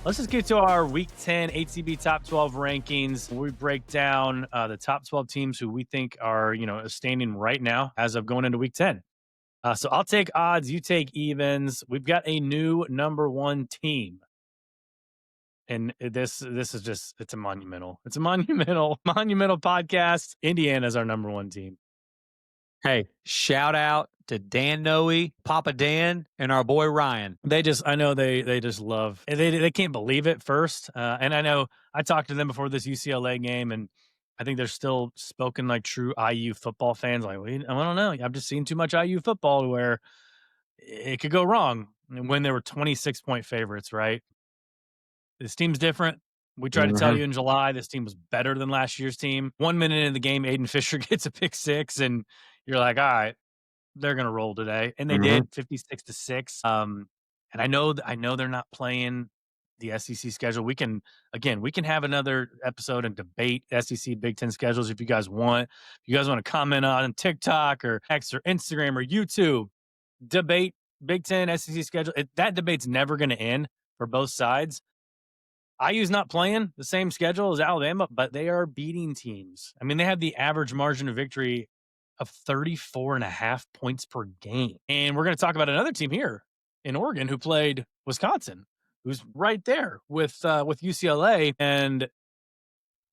Let's just get to our Week 10 HCB Top 12 rankings. We break down the top 12 teams who we think are, standing right now as of going into Week 10. So I'll take odds, you take evens. We've got a new number one team. And this is just it's a monumental monumental podcast. Indiana's our number one team. Hey, shout out to Dan Noe, Papa Dan, and our boy Ryan. I know they just love, they can't believe it first. And I know I talked to them before this UCLA game, and I think they're still spoken like true IU football fans. Like, I don't know. I've just seen too much IU football where it could go wrong when they were 26-point favorites, right? This team's different. We tried to tell you in July this team was better than last year's team. 1 minute into the game, Aiden Fisher gets a pick six, and you're like, all right, they're going to roll today. And they did, 56-6. And I know they're not playing the SEC schedule. We can have another episode and debate SEC Big Ten schedules if you guys want. If you guys want to comment on TikTok or X or Instagram or YouTube, debate Big Ten SEC schedule. That debate's never going to end for both sides. IU's not playing the same schedule as Alabama, but they are beating teams. I mean, they have the average margin of victory of 34.5 points per game. And we're going to talk about another team here in Oregon who played Wisconsin, who's right there with UCLA, and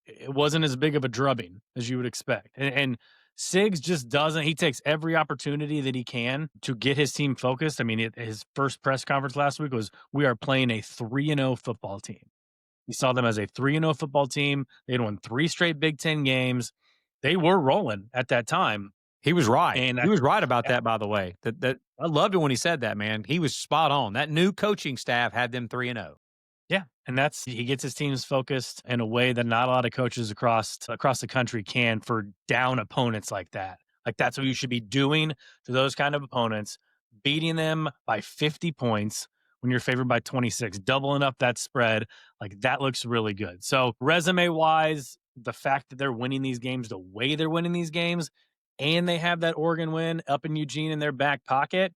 it wasn't as big of a drubbing as you would expect. And Siggs just doesn't. He takes every opportunity that he can to get his team focused. I mean, his first press conference last week was, we are playing a 3-0 football team. He saw them as a 3-0 football team. They had won 3 straight Big Ten games. They were rolling at that time. He was right. And he was right about that, by the way. That I loved it when he said that, man. He was spot on. That new coaching staff had them 3-0. Yeah, and he gets his teams focused in a way that not a lot of coaches across the country can for down opponents like that. Like, that's what you should be doing to those kind of opponents, beating them by 50 points when you're favored by 26, doubling up that spread. Like, that looks really good. So resume-wise, the fact that they're winning these games the way they're winning these games, and they have that Oregon win up in Eugene in their back pocket,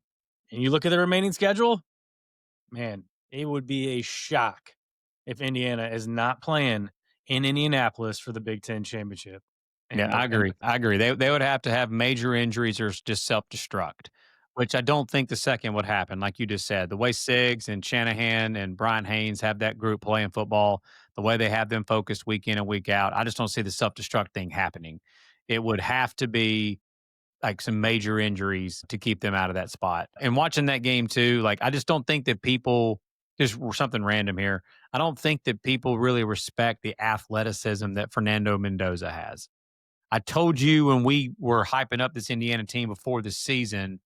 and you look at the remaining schedule, man, it would be a shock if Indiana is not playing in Indianapolis for the Big Ten championship. Yeah, I agree. They would have to have major injuries or just self-destruct, which I don't think the second would happen, like you just said. The way Siggs and Shanahan and Brian Haynes have that group playing football, the way they have them focused week in and week out, I just don't see the self-destruct thing happening. It would have to be like some major injuries to keep them out of that spot. And watching that game too, like, I just don't think that people, just something random here, I don't think that people really respect the athleticism that Fernando Mendoza has. I told you when we were hyping up this Indiana team before the season,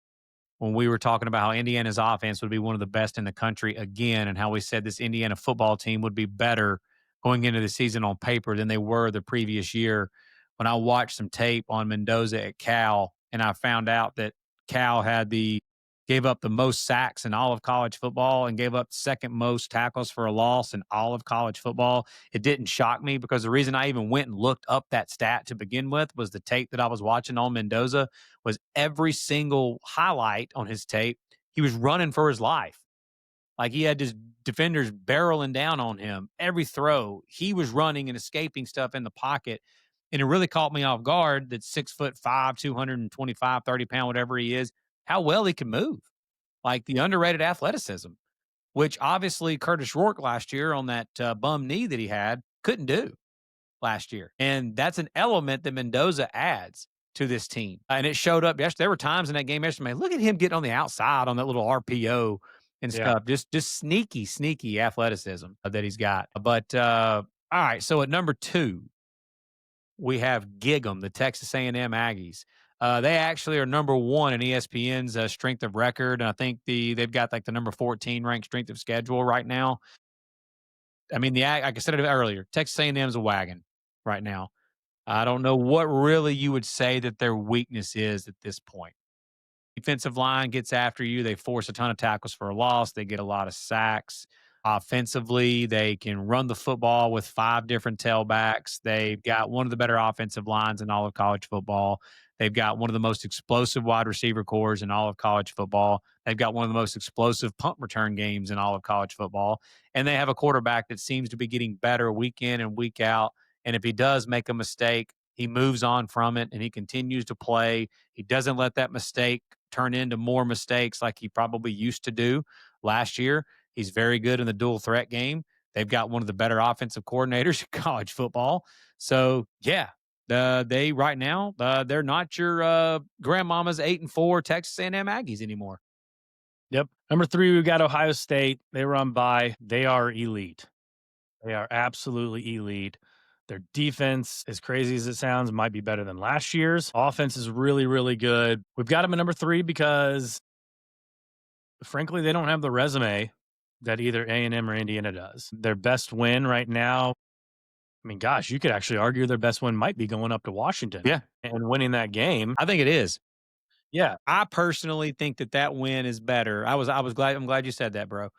when we were talking about how Indiana's offense would be one of the best in the country again, and how we said this Indiana football team would be better going into the season on paper than they were the previous year. When I watched some tape on Mendoza at Cal, and I found out that Cal gave up the most sacks in all of college football and gave up second most tackles for a loss in all of college football, it didn't shock me, because the reason I even went and looked up that stat to begin with was the tape that I was watching on Mendoza was every single highlight on his tape, he was running for his life. Like, he had his defenders barreling down on him. Every throw, he was running and escaping stuff in the pocket. And it really caught me off guard that 6'5", 225, 30-pound, whatever he is, how well he can move. Like, the underrated athleticism, which obviously Curtis Rourke last year on that bum knee that he had couldn't do last year. And that's an element that Mendoza adds to this team. And it showed up yesterday. There were times in that game yesterday, man, look at him getting on the outside on that little RPO and stuff. Just sneaky athleticism that he's got. But all right, so at number 2, we have Gig'em, the Texas A&M Aggies. They actually are number 1 in ESPN's strength of record, and I think they've got like the number 14 ranked strength of schedule right now. I mean, like I said it earlier, Texas A&M is a wagon right now. I don't know what really you would say that their weakness is at this point. Defensive line gets after you. They force a ton of tackles for a loss. They get a lot of sacks. Offensively, they can run the football with 5 different tailbacks. They've got one of the better offensive lines in all of college football. They've got one of the most explosive wide receiver cores in all of college football. They've got one of the most explosive punt return games in all of college football. And they have a quarterback that seems to be getting better week in and week out. And if he does make a mistake, he moves on from it and he continues to play. He doesn't let that mistake turn into more mistakes like he probably used to do last year. He's very good in the dual threat game. They've got one of the better offensive coordinators in college football. So, yeah, they right now they're not your grandmama's 8-4 Texas A&M Aggies anymore. Yep. Number 3, we've got Ohio State. They were on bye. They are elite. They are absolutely elite. Their defense, as crazy as it sounds, might be better than last year's. Offense is really, really good. We've got them at number 3 because, frankly, they don't have the resume that either A&M or Indiana does. Their best win right now, I mean, gosh, you could actually argue their best win might be going up to Washington Yeah, and winning that game. I think it is. Yeah. I personally think that win is better. I'm glad you said that, bro.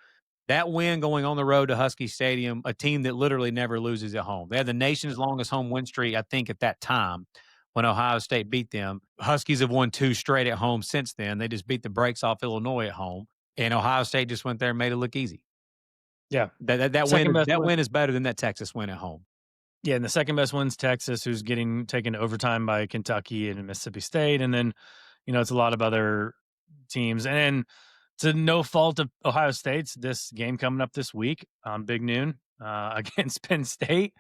That win going on the road to Husky Stadium, a team that literally never loses at home. They had the nation's longest home win streak, I think, at that time when Ohio State beat them. Huskies have won 2 straight at home since then. They just beat the brakes off Illinois at home, and Ohio State just went there and made it look easy. Yeah. That Second win best win. is better than that Texas win at home. Yeah, and the second best one's Texas, who's getting taken to overtime by Kentucky and Mississippi State, and then, it's a lot of other teams. And to no fault of Ohio State's, this game coming up this week on Big Noon against Penn State,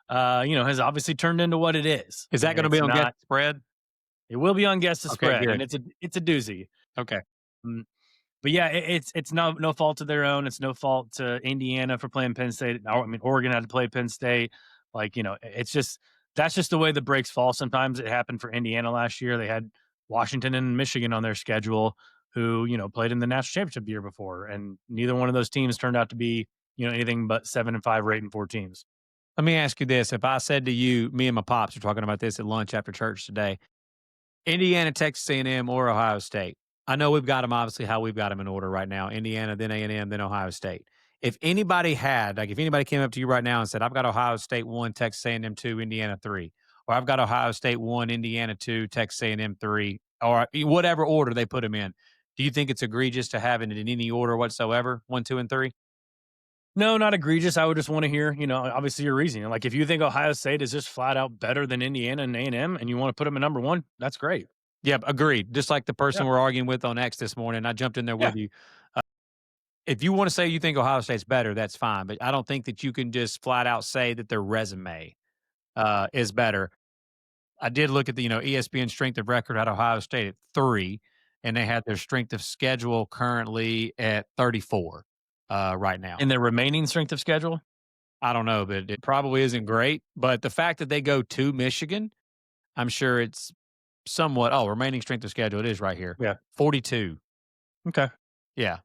has obviously turned into what it is. Is that And going to be it's on not. Get Spread? It will be on Guess the Okay, Spread, good. and it's a doozy. Okay. Mm, But yeah, it's no fault of their own. It's no fault to Indiana for playing Penn State. I mean, Oregon had to play Penn State. Like, it's just that's just the way the breaks fall. Sometimes it happened for Indiana last year. They had Washington and Michigan on their schedule, who played in the national championship the year before, and neither one of those teams turned out to be anything but 7-5 or 8-4 teams. Let me ask you this: if I said to you, me and my pops were talking about this at lunch after church today, Indiana, Texas A&M, or Ohio State. I know we've got them obviously how we've got them in order right now: Indiana, then A&M, then Ohio State. If anybody came up to you right now and said, "I've got Ohio State 1, Texas A&M 2, Indiana 3," or "I've got Ohio State 1, Indiana 2, Texas A&M 3," or whatever order they put them in, do you think it's egregious to have it in any order whatsoever, 1, 2, and 3? No, not egregious. I would just want to hear, obviously your reasoning. Like, if you think Ohio State is just flat out better than Indiana and A&M, and you want to put them at number 1, that's great. Yeah, agreed. Just like the person Yeah. we're arguing with on X this morning, I jumped in there Yeah. with you. If you want to say you think Ohio State's better, that's fine. But I don't think that you can just flat out say that their resume is better. I did look at the ESPN strength of record at Ohio State at 3, and they had their strength of schedule currently at 34 right now. In their remaining strength of schedule? I don't know, but it probably isn't great. But the fact that they go to Michigan, I'm sure it's somewhat. Oh, remaining strength of schedule, it is right here. Yeah. 42. Okay. Yeah.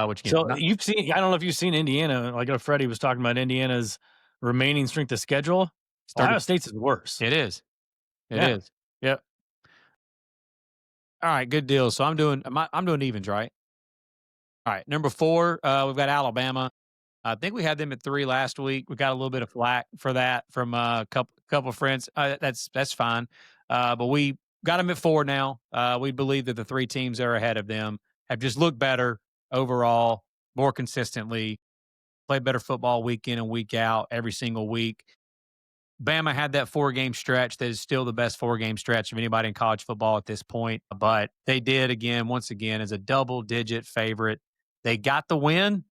Which again, So you've seen, I don't know if you've seen Indiana. Like, Freddie was talking about Indiana's remaining strength of schedule. Ohio State's is worse. It is. It Yeah. is. Yep. All right, good deal. So I'm doing evens, right? All right, number 4, we've got Alabama. I think we had them at 3 last week. We got a little bit of flack for that from a couple of friends. That's fine. But we got them at 4 now. We believe that the 3 teams that are ahead of them have just looked better overall, more consistently, play better football week in and week out, every single week. Bama had that 4-game stretch that is still the best 4-game stretch of anybody in college football at this point. But they did once again, as a double-digit favorite. They got the win,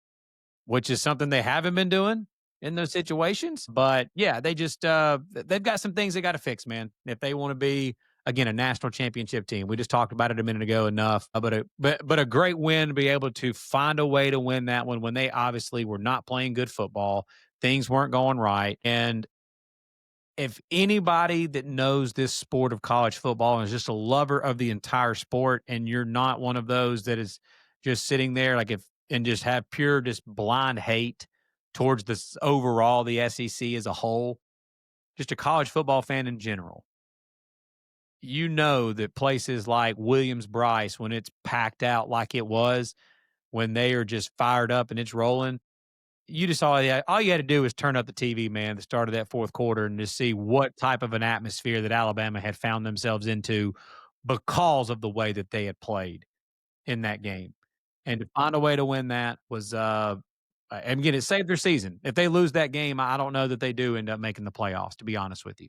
which is something they haven't been doing in those situations. But yeah, they just they've got some things they got to fix, man. If they want to be again a national championship team, we just talked about it a minute ago enough. But a great win to be able to find a way to win that one when they obviously were not playing good football, things weren't going right, and if anybody that knows this sport of college football and is just a lover of the entire sport, and you're not one of those that is just sitting there and just have pure just blind hate towards this overall the SEC as a whole, just a college football fan in general, you know that places like Williams-Brice, when it's packed out like it was, when they are just fired up and it's rolling, you just all you had to do was turn up the TV, man, the start of that fourth quarter and just see what type of an atmosphere that Alabama had found themselves into because of the way that they had played in that game. And to find a way to win that was, and again, it saved their season. If they lose that game, I don't know that they do end up making the playoffs, to be honest with you.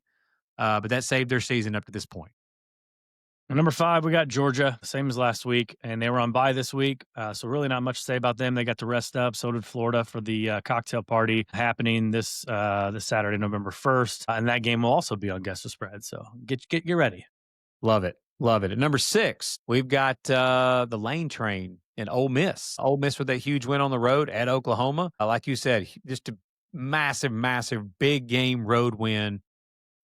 But that saved their season up to this point. And number 5, we got Georgia, same as last week, and they were on bye this week, so really not much to say about them. They got to rest up. So did Florida for the cocktail party happening this Saturday, November 1st, and that game will also be on Guess the Spread. So get ready. Love it. Love it. At number 6, we've got the Lane Train in Ole Miss. Ole Miss with that huge win on the road at Oklahoma. Like you said, just a massive, massive, big game road win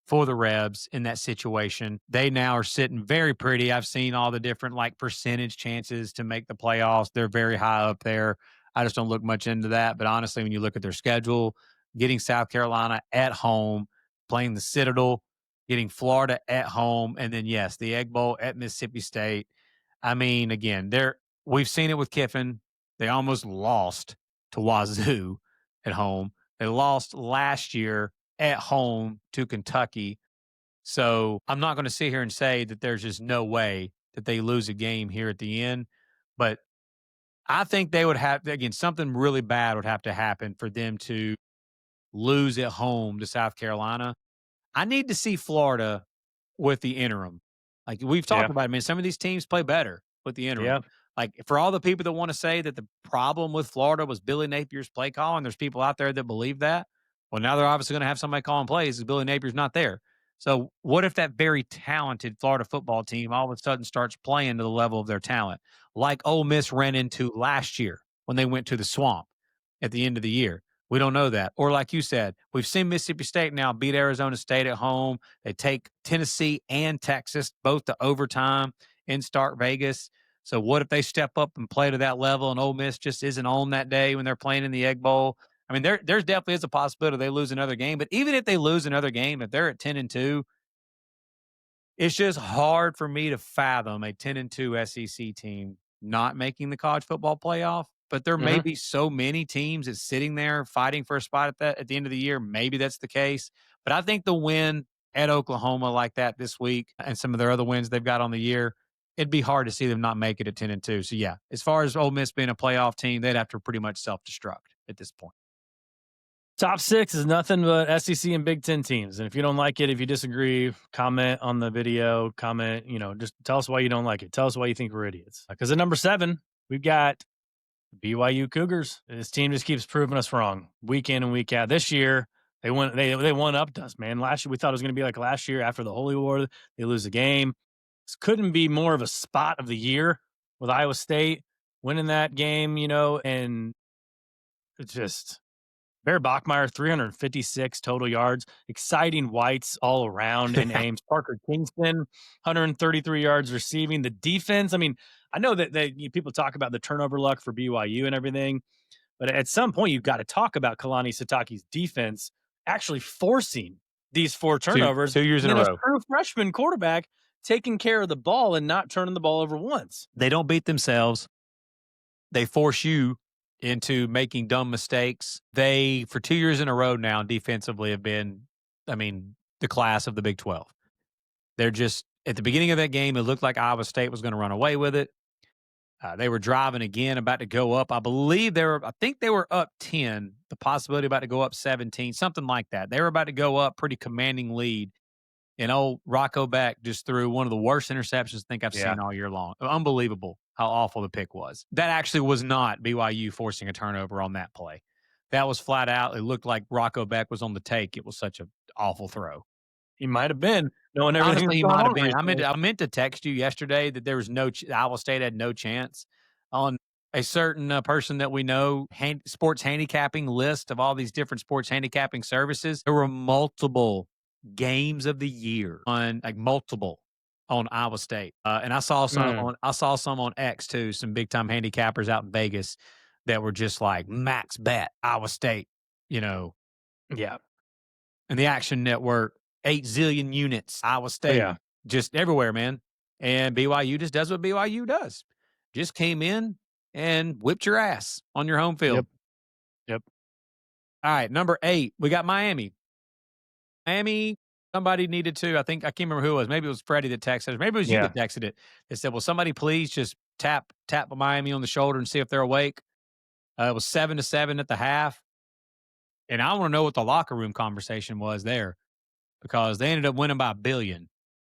for the Rebs in that situation. They now are sitting very pretty. I've seen all the different like percentage chances to make the playoffs. They're very high up there. I just don't look much into that. But honestly, when you look at their schedule, getting South Carolina at home, playing the Citadel, getting Florida at home, and then yes, the Egg Bowl at Mississippi State. I mean, again, we've seen it with Kiffin. They almost lost to Wazoo at home. They lost last year at home to Kentucky. So I'm not going to sit here and say that there's just no way that they lose a game here at the end. But I think they would have, again, something really bad would have to happen for them to lose at home to South Carolina. I need to see Florida with the interim. Like we've talked Yeah, about, I mean, some of these teams play better with the interim. yeah. Like for all the people that want to say that the problem with Florida was Billy Napier's play call, and there's people out there that believe that. Well, now they're obviously going to have somebody calling plays because Billy Napier's not there. So what if that very talented Florida football team all of a sudden starts playing to the level of their talent, like Ole Miss ran into last year when they went to the swamp at the end of the year? We don't know that. Or like you said, we've seen Mississippi State now beat Arizona State at home. They take Tennessee and Texas both to overtime in Stark Vegas. So what if they step up and play to that level and Ole Miss just isn't on that day when they're playing in the Egg Bowl? I mean, there's definitely is a possibility they lose another game. But even if they lose another game, if they're at 10-2, it's just hard for me to fathom a 10-2 SEC team not making the college football playoff. But there may Mhm. be so many teams that's sitting there fighting for a spot at the end of the year. Maybe that's the case. But I think the win at Oklahoma like that this week and some of their other wins they've got on the year, it'd be hard to see them not make it at 10-2. So yeah, as far as Ole Miss being a playoff team, they'd have to pretty much self-destruct at this point. Top 6 is nothing but SEC and Big Ten teams. And if you don't like it, if you disagree, comment on the video, comment, just tell us why you don't like it. Tell us why you think we're idiots. Because at number 7, we've got BYU Cougars. This team just keeps proving us wrong week in and week out. This year, they one upped us, man. Last year, we thought it was going to be like last year after the Holy War. They lose a game. This couldn't be more of a spot of the year with Iowa State winning that game, and it's just Bear Bachmeyer, 356 total yards. Exciting whites all around in Ames. Parker Kingston, 133 yards receiving. The defense, I mean, I know that people talk about the turnover luck for BYU and everything, but at some point you've got to talk about Kalani Sitake's defense actually forcing these 4 two, turnovers. 2 years And in a then a row. true freshman quarterback taking care of the ball and not turning the ball over once. They don't beat themselves. They force you into making dumb mistakes. They, for 2 years in a row now, defensively have been, I mean, the class of the Big 12. They're just, at the beginning of that game, it looked like Iowa State was going to run away with it. They were driving again, about to go up. I think they were up 10, the possibility about to go up 17, something like that. They were about to go up, pretty commanding lead. And old Rocco Beck just threw one of the worst interceptions I think I've Yeah. seen all year long. Unbelievable how awful the pick was. That actually was not BYU forcing a turnover on that play. That was flat out. It looked like Rocco Beck was on the take. It was such an awful throw. He might have been knowing everything Honestly, that's he going might have on been. recently. I meant to text you yesterday that there was Iowa State had no chance on a certain person that we know, sports handicapping list of all these different sports handicapping services. There were multiple games of the year on multiple on Iowa State, and I saw some on X too. Some big time handicappers out in Vegas that were just like max bet Iowa State, Yeah. and the Action Network 8 zillion units Iowa State, Yeah. just everywhere, man. And BYU just does what BYU does. Just came in and whipped your ass on your home field. Yep. All right, number 8, we got Miami. Miami, somebody needed to. I can't remember who it was. Maybe it was Freddie that texted us. Maybe it was you Yeah. that texted it. They said, "Will somebody please just tap Miami on the shoulder and see if they're awake?" It was 7-7 at the half, and I want to know what the locker room conversation was there because they ended up winning by a billion.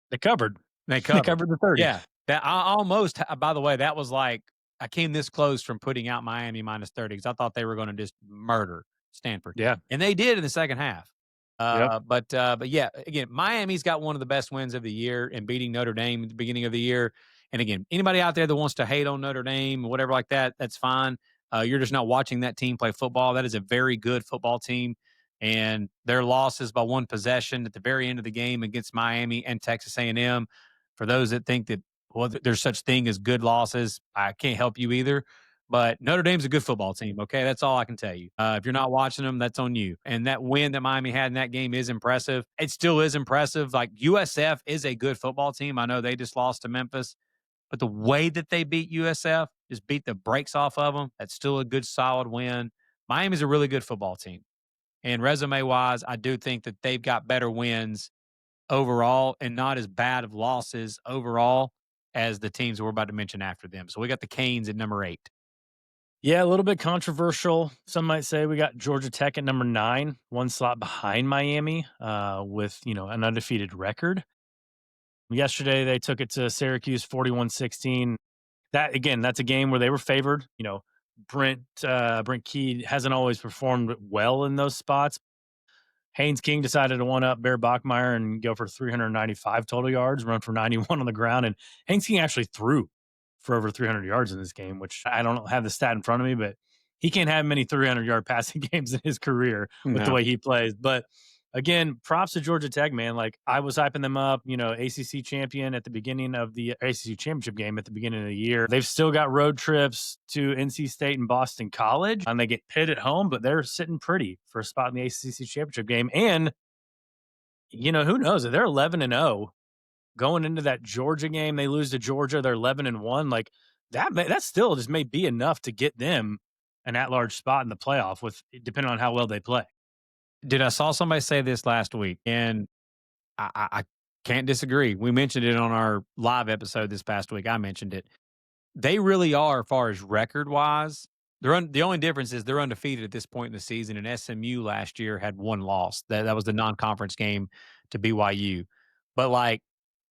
They covered. They They covered. covered the 30. Yeah, that I almost. By the way, that was like I came this close from putting out Miami minus 30 because I thought they were going to just murder Stanford, Yeah. and they did in the second half. Yep. But yeah, again, Miami's got one of the best wins of the year in beating Notre Dame at the beginning of the year. And again, anybody out there that wants to hate on Notre Dame or whatever like that, that's fine. You're just not watching that team play football. That is a very good football team, and their losses by one possession at the very end of the game against Miami and Texas A&M. For those that think that there's such thing as good losses, I can't help you either. But Notre Dame's a good football team. Okay, that's all I can tell you. If you're not watching them, that's on you. And that win that Miami had in that game is impressive. It still is impressive. Like USF is a good football team. I know they just lost to Memphis, but the way that they beat USF, just beat the brakes off of them, that's still a good, solid win. Miami's a really good football team. And resume wise, I do think that they've got better wins overall and not as bad of losses overall as the teams we're about to mention after them. So we got the Canes at number 8. Yeah, a little bit controversial. Some might say we got Georgia Tech at number 9, one slot behind Miami, with an undefeated record. Yesterday they took it to Syracuse 41-16. That again, that's a game where they were favored. Brent Key hasn't always performed well in those spots. Haynes King decided to one up Bear Bachmeyer and go for 395 total yards, run for 91 on the ground. And Haynes King actually threw for over 300 yards in this game, which I don't have the stat in front of me, but he can't have many 300-yard passing games in his career with the No. way he plays. But again, props to Georgia Tech, man. Like I was hyping them up, ACC champion at the beginning of the ACC championship game at the beginning of the year. They've still got road trips to NC State and Boston College, and they get Pitt at home, but they're sitting pretty for a spot in the ACC championship game. And who knows? If they're 11-0 going into that Georgia game, they lose to Georgia, they're 11-1. Like that still just may be enough to get them an at-large spot in the playoff, with depending on how well they play. I saw somebody say this last week, and I can't disagree. We mentioned it on our live episode this past week. I mentioned it. They really are, as far as record wise. The only difference is they're undefeated at this point in the season. And SMU last year had one loss. That was the non-conference game to BYU. But like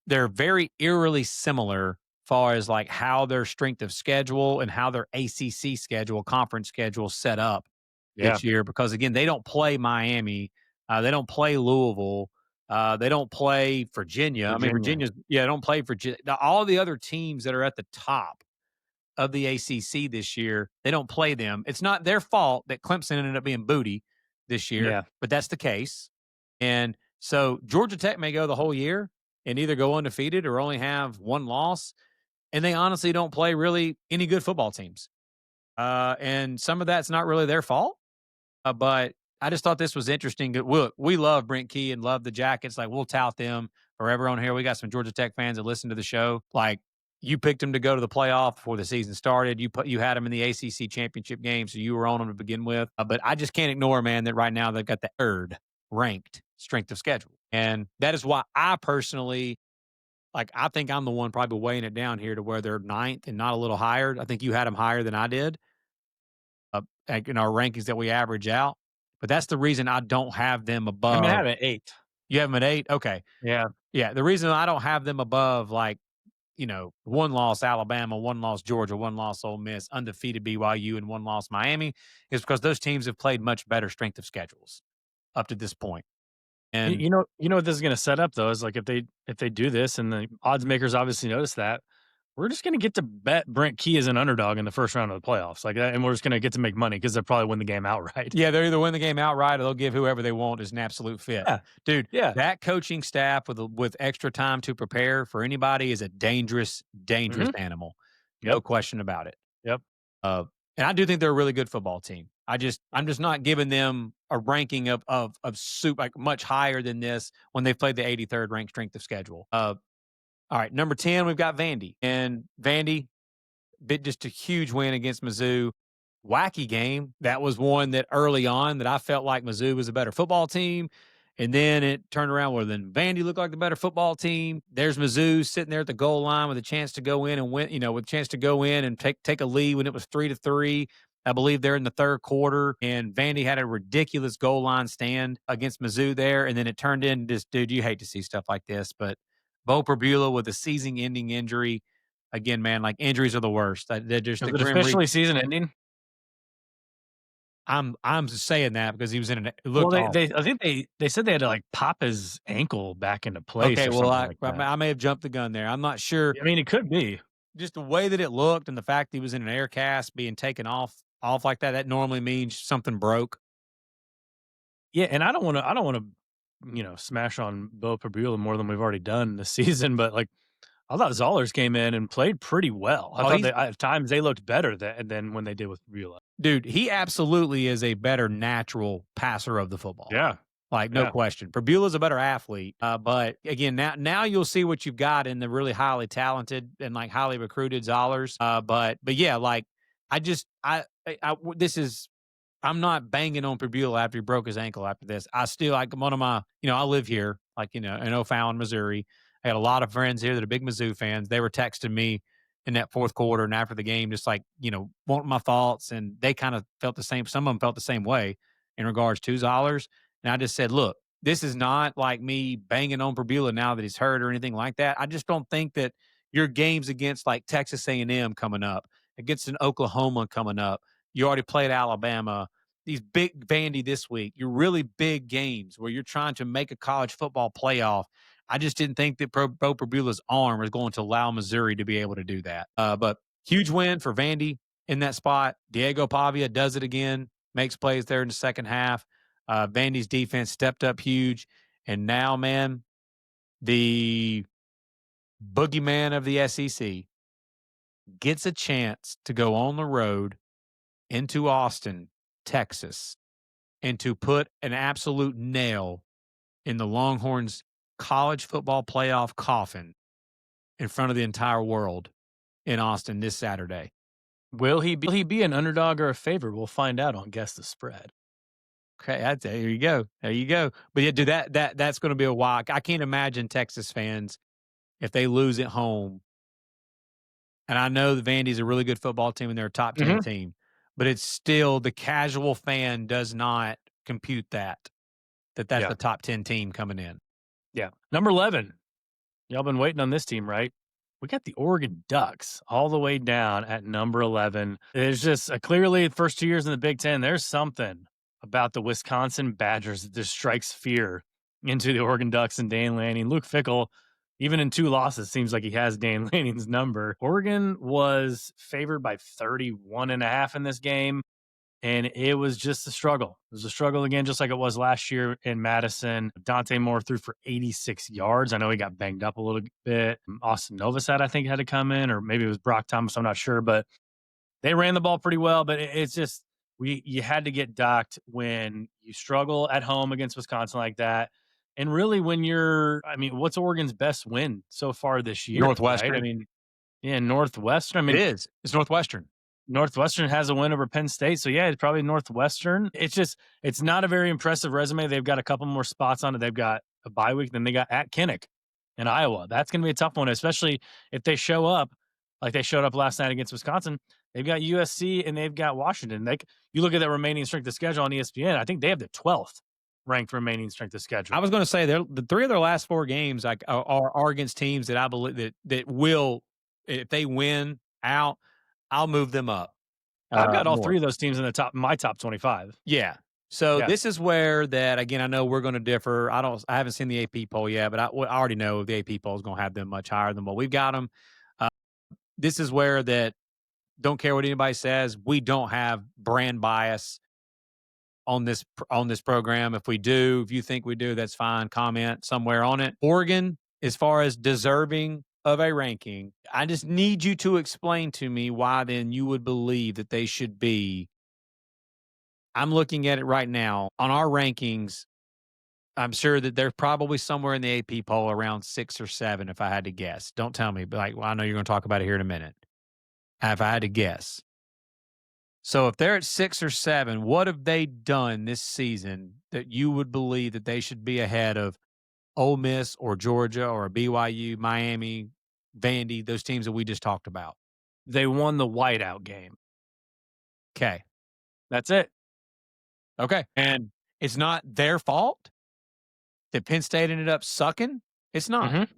they're very eerily similar far as like how their strength of schedule and how their ACC schedule, conference schedule set up Yeah. this year because again, they don't play Miami, they don't play Louisville, they don't play Virginia. I mean, they don't play Virginia. All the other teams that are at the top of the ACC this year, they don't play them. It's not their fault that Clemson ended up being booty this year, Yeah. but that's the case. And so Georgia Tech may go the whole year and either go undefeated or only have one loss. And they honestly don't play really any good football teams. And some of that's not really their fault. But I just thought this was interesting. Look, we love Brent Key and love the Jackets. Like we'll tout them forever on here. We got some Georgia Tech fans that listen to the show. Like you picked them to go to the playoff before the season started. You had them in the ACC championship game, so you were on them to begin with. But I just can't ignore, man, that right now they've got the third ranked strength of schedule, and that is why I personally I think I'm the one probably weighing it down here to where they're ninth and not a little higher. I think you had them higher than I did. In our rankings that we average out. But that's the reason I don't have them above. I mean, I have an 8. You have them at 8? Okay. Yeah. Yeah. The reason I don't have them above, one loss Alabama, one loss Georgia, one loss Ole Miss, undefeated BYU, and one loss Miami is because those teams have played much better strength of schedules up to this point. And You know what this is going to set up though is like if they do this, and the odds makers obviously notice that, we're just going to get to bet Brent Key as an underdog in the first round of the playoffs, like that, and we're just going to get to make money because they'll probably win the game outright. yeah, they'll either win the game outright or they'll give whoever they want as an absolute fit. Yeah. Dude, Yeah. that coaching staff with extra time to prepare for anybody is a dangerous animal. No Yep. question about it. Yep. And I do think they're a really good football team. I'm just not giving them a ranking of soup like much higher than this when they've played the 83rd ranked strength of schedule. All right, number 10, we've got Vandy. And Vandy, just a huge win against Mizzou. wacky game. That was one that early on that I felt like Mizzou was a better football team. And then it turned around where then Vandy looked like the better football team. There's Mizzou sitting there at the goal line with a chance to go in and win, with a chance to go in and take a lead when it was 3-3. I believe they're in the third quarter, and Vandy had a ridiculous goal line stand against Mizzou there, and then it turned into this. Dude, you hate to see stuff like this, but Bo Perbula with a season-ending injury. Again, man, like injuries are the worst. They're just Is the it grim. officially season ending? I'm just saying that because he was in an. It Well, looked they awful. they I think they said they had to, like, pop his ankle back into place Okay, or well, something like that. I may have jumped the gun there. I'm not sure. I mean, it could be. Just the way that it looked and the fact he was in an air cast being taken off like that. That normally means something broke. Yeah, and I don't wanna, smash on Bo Perbula more than we've already done this season, but, like, I thought Zollers came in and played pretty well. I Oh, thought he's that at times they looked better than when they did with Perbula. dude. He absolutely is a better natural passer of the football. Yeah, Like, no yeah. question. Perbula's a better athlete. But again, now you'll see what you've got in the really highly talented and like highly recruited Zollers. But yeah, like I just this is I'm not banging on Perbula after he broke his ankle after this. I still like one of my, I live here, like, in O'Fallon, Missouri. I had a lot of friends here that are big Mizzou fans. They were texting me in that fourth quarter and after the game, just like, wanting my thoughts. And they kind of felt the same. Some of them felt the same way in regards to Zollers. And I just said, look, this is not like me banging on Perbula now that he's hurt or anything like that. I just don't think that your games against like Texas A&M coming up, against an Oklahoma coming up, you already played Alabama, these big Vandy this week, your really big games where you're trying to make a college football playoff. I just didn't think that Bo Perbula's arm was going to allow Missouri to be able to do that. But huge win for Vandy in that spot. Diego Pavia does it again, makes plays there in the second half. Vandy's defense stepped up huge. And now, man, the boogeyman of the SEC gets a chance to go on the road into Austin, Texas, and to put an absolute nail in the Longhorns college football playoff coffin in front of the entire world in Austin this Saturday. Will he be an underdog or a favorite? We'll find out on Guess the Spread. Okay, there you go. There you go. But yeah, dude, that's going to be a while. I can't imagine Texas fans if they lose at home. And I know the Vandy's a really good football team and they're a top 10 Mhm. team, but it's still the casual fan does not compute that's Yeah, the top 10 team coming in. yeah. Number 11. Y'all been waiting on this team, right? We got the Oregon Ducks all the way down at number 11. It's just clearly the first 2 years in the Big Ten, there's something about the Wisconsin Badgers that just strikes fear into the Oregon Ducks and Dan Lanning. Luke Fickell, even in 2 losses, seems like he has Dan Lanning's number. Oregon was favored by 31.5 in this game. And it was just a struggle. It was a struggle again, just like it was last year in Madison. Dante Moore threw for 86 yards. I know he got banged up a little bit. Austin Novosad, I think, had to come in, or maybe it was Brock Thomas. I'm not sure, but they ran the ball pretty well. But it's just you had to get docked when you struggle at home against Wisconsin like that. And really, what's Oregon's best win so far this year, right? I Northwestern. mean, yeah, Northwestern. I It mean, is. It's Northwestern. Northwestern has a win over Penn State, so yeah, it's probably Northwestern. It's not a very impressive resume. They've got a couple more spots on it. They've got a bye week, then they got at Kinnick in Iowa. That's going to be a tough one, especially if they show up like they showed up last night against Wisconsin. They've got USC and they've got Washington. You look at that remaining strength of schedule on ESPN. I think they have the 12th ranked remaining strength of schedule. I was going to say the three of their last four games are against teams that I believe that will, if they win out, I'll move them up. I've got all More. three of those teams in my top 25. Yeah. So Yeah. this is where that again. I know we're going to differ. I haven't seen the AP poll yet, but I already know the AP poll is going to have them much higher than what we've got them. This is where that don't care what anybody says. We don't have brand bias on this program. If we do, if you think we do, that's fine. Comment somewhere on it. Oregon, as far as deserving of a ranking, I just need you to explain to me why then you would believe that they should be. I'm looking at it right now on our rankings. I'm sure that they're probably somewhere in the AP poll around 6 or 7, if I had to guess. Don't tell me, but I know you're going to talk about it here in a minute. If I had to guess, So if they're at 6 or 7, what have they done this season that you would believe that they should be ahead of Ole Miss or Georgia or BYU, Miami, Vandy, those teams that we just talked about? They won the whiteout game. Okay. That's it. Okay. And it's not their fault that Penn State ended up sucking. It's not. Mhm.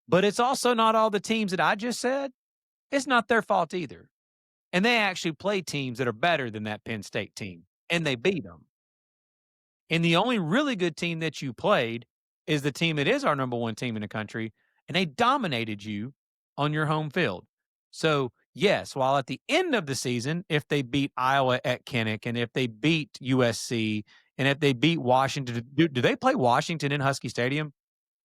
But it's also not all the teams that I just said. It's not their fault either. And they actually play teams that are better than that Penn State team, and they beat them. And the only really good team that you played is the team that is our number one team in the country, and they dominated you on your home field. So, yes, while at the end of the season, if they beat Iowa at Kinnick and if they beat USC and if they beat Washington, do they play Washington in Husky Stadium?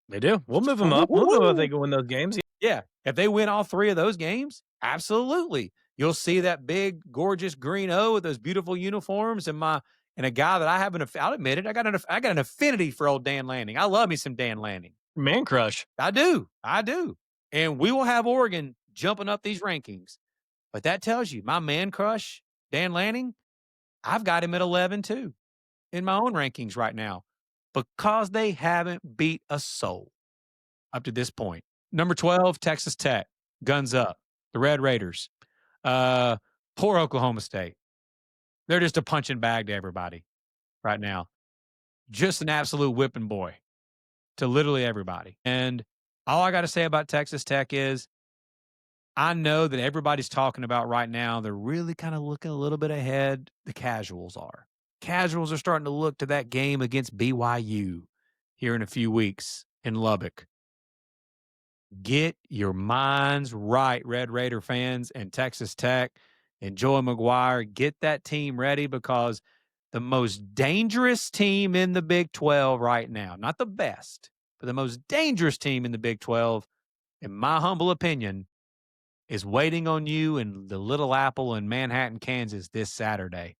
They do. We'll move them up. We'll move 'em if they can win those games. Yeah. If they win all 3 of those games, absolutely. You'll see that big, gorgeous green O with those beautiful uniforms and a guy that I have I'll admit it, I got an affinity for old Dan Lanning. I love me some Dan Lanning. Man crush. I do. I do. And we will have Oregon jumping up these rankings. But that tells you my man crush, Dan Lanning, I've got him at 11 too in my own rankings right now because they haven't beat a soul up to this point. Number 12, Texas Tech, guns up. The Red Raiders. Poor Oklahoma State. They're just a punching bag to everybody right now. Just an absolute whipping boy to literally everybody. And all I got to say about Texas Tech is I know that everybody's talking about right now, they're really kind of looking a little bit ahead. The casuals are. Casuals are starting to look to that game against BYU here in a few weeks in Lubbock. Get your minds right, Red Raider fans and Texas Tech and Joey McGuire. Get that team ready because the most dangerous team in the Big 12 right now, not the best, but the most dangerous team in the Big 12, in my humble opinion, is waiting on you in the Little Apple in Manhattan, Kansas this Saturday.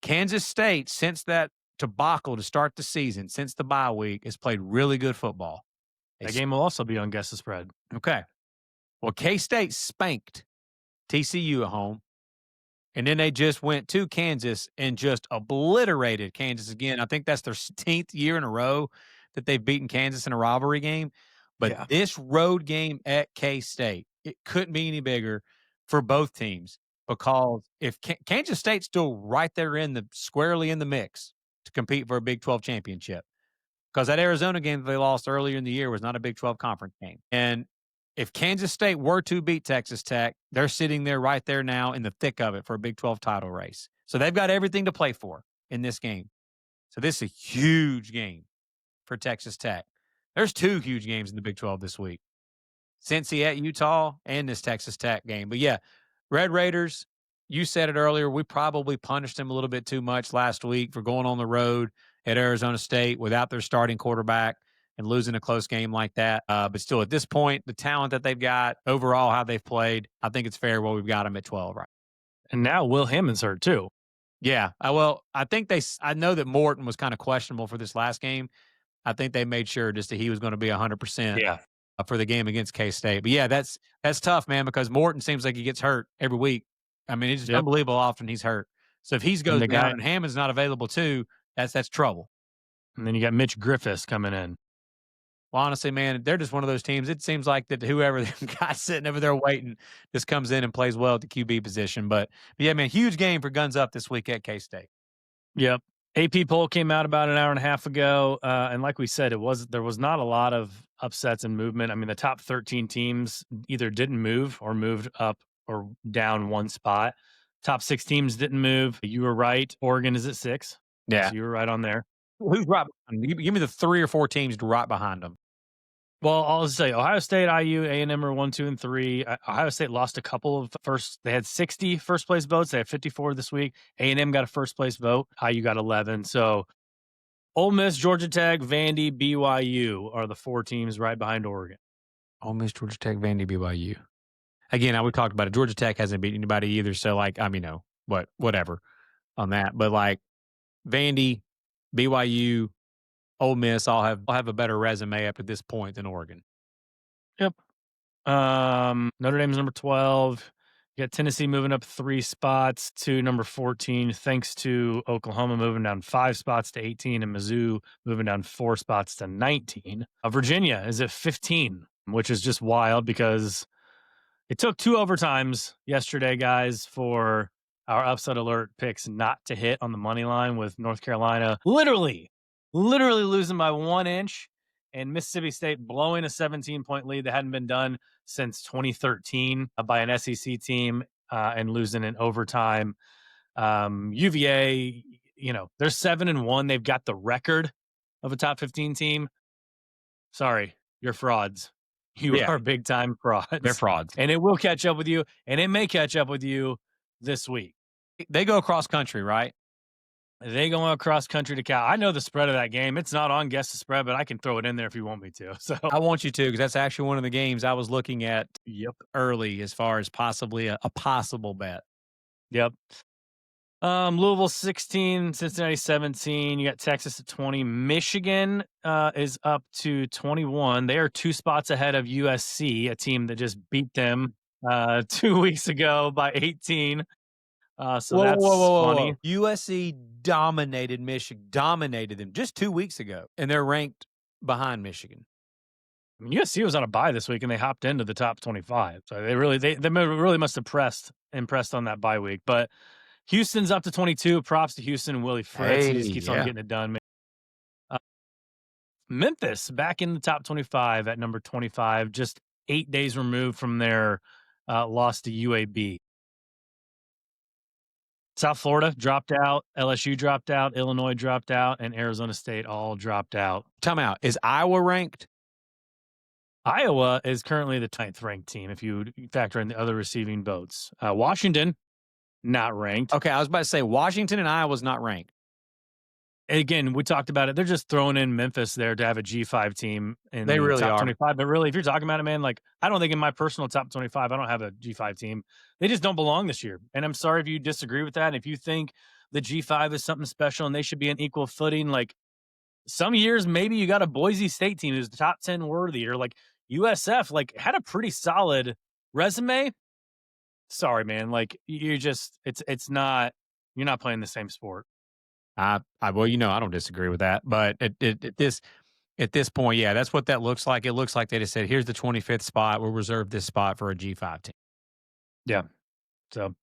Kansas State, since that debacle to start the season, since the bye week, has played really good football. That game will also be on Guess the Spread. Okay. Well, K-State spanked TCU at home, and then they just went to Kansas and just obliterated Kansas again. I think that's their 16th year in a row that they've beaten Kansas in a rivalry game. But this road game at K-State, it couldn't be any bigger for both teams because if Kansas State's still right there squarely in the mix to compete for a Big 12 championship. Because that Arizona game that they lost earlier in the year was not a Big 12 conference game. And if Kansas State were to beat Texas Tech, they're sitting there right there now in the thick of it for a Big 12 title race. So they've got everything to play for in this game. So this is a huge game for Texas Tech. There's 2 huge games in the Big 12 this week. Cincy at Utah and this Texas Tech game. But yeah, Red Raiders, you said it earlier, we probably punished them a little bit too much last week for going on the road at Arizona State without their starting quarterback and losing a close game like that. But still, at this point, the talent that they've got, overall, how they've played, I think it's fair we've got them at 12, right? And now Will Hammond's hurt too. Yeah. Well, I know that Morton was kind of questionable for this last game. I think they made sure just that he was going to be 100% for the game against K-State. But yeah, that's tough, man, because Morton seems like he gets hurt every week. I mean, it's just unbelievable often he's hurt. So if he goes down and Hammond's not available too, that's trouble. And then you got Mitch Griffiths coming in. Well, honestly, man, they're just one of those teams. It seems like that whoever the guy sitting over there waiting just comes in and plays well at the QB position. But yeah, man, huge game for Guns Up this week at K-State. Yep. AP poll came out about an hour and a half ago, and like we said, there was not a lot of upsets and movement. I mean, the top 13 teams either didn't move or moved up or down one spot. Top 6 teams didn't move. You were right. Oregon is at 6. Yeah, so you were right on there. Who's right behind them? Give me the 3 or 4 teams right behind them. Well, I'll say Ohio State, IU, A&M are 1, 2, and 3. Ohio State lost a couple of first. They had 60 first place votes. They had 54 this week. A&M got a first place vote. IU got 11. So Ole Miss, Georgia Tech, Vandy, BYU are the 4 teams right behind Oregon. Ole Miss, Georgia Tech, Vandy, BYU. Again, we talked about it. Georgia Tech hasn't beat anybody either. So whatever on that. But Vandy, BYU, Ole Miss all have a better resume up to this point than Oregon. Yep. Notre Dame's number 12. You got Tennessee moving up 3 spots to number 14, thanks to Oklahoma moving down 5 spots to 18 and Mizzou moving down 4 spots to 19. Virginia is at 15, which is just wild because it took 2 overtimes yesterday, guys, for our upset alert picks not to hit on the money line with North Carolina literally losing by 1 inch and Mississippi State blowing a 17-point lead that hadn't been done since 2013 by an SEC team and losing in overtime. UVA, they're 7-1. They've got the record of a top 15 team. Sorry, you're frauds. You Yeah. are big time frauds. They're frauds. And it will catch up with you, and it may catch up with you this week. They go across country, right? They go across country to Cal. I know the spread of that game. It's not on Guess the Spread, but I can throw it in there if you want me to. So I want you to, because that's actually one of the games I was looking at early as far as possibly a possible bet. Yep. Louisville 16, Cincinnati 17. You got Texas at 20. Michigan is up to 21. They are 2 spots ahead of USC, a team that just beat them 2 weeks ago by 18. So that's funny. USC dominated Michigan, dominated them just 2 weeks ago, and they're ranked behind Michigan. I mean, USC was on a bye this week, and they hopped into the top 25. So they really must have impressed on that bye week. But Houston's up to 22. Props to Houston and Willie Fritz. He just keeps on getting it done. Memphis back in the top 25 at number 25, just 8 days removed from their loss to UAB. South Florida dropped out, LSU dropped out, Illinois dropped out, and Arizona State all dropped out. Time out. Is Iowa ranked? Iowa is currently the 10th ranked team if you factor in the other receiving votes. Washington, not ranked. Okay, I was about to say Washington and Iowa's not ranked. Again, we talked about it. They're just throwing in Memphis there to have a G5 team in They really top are. 25. But really, if you're talking about it, man, like I don't think in my personal top 25, I don't have a G5 team. They just don't belong this year. And I'm sorry if you disagree with that. If you think the G5 is something special and they should be an equal footing, like some years, maybe you got a Boise State team who's the top 10 worthy, or like USF, like had a pretty solid resume. Sorry, man. Like you're just, it's not, you're not playing the same sport. Well, I don't disagree with that, but at this point, yeah, that's what that looks like. It looks like they just said, "Here's the 25th spot. We'll reserve this spot for a G5 team." Yeah. So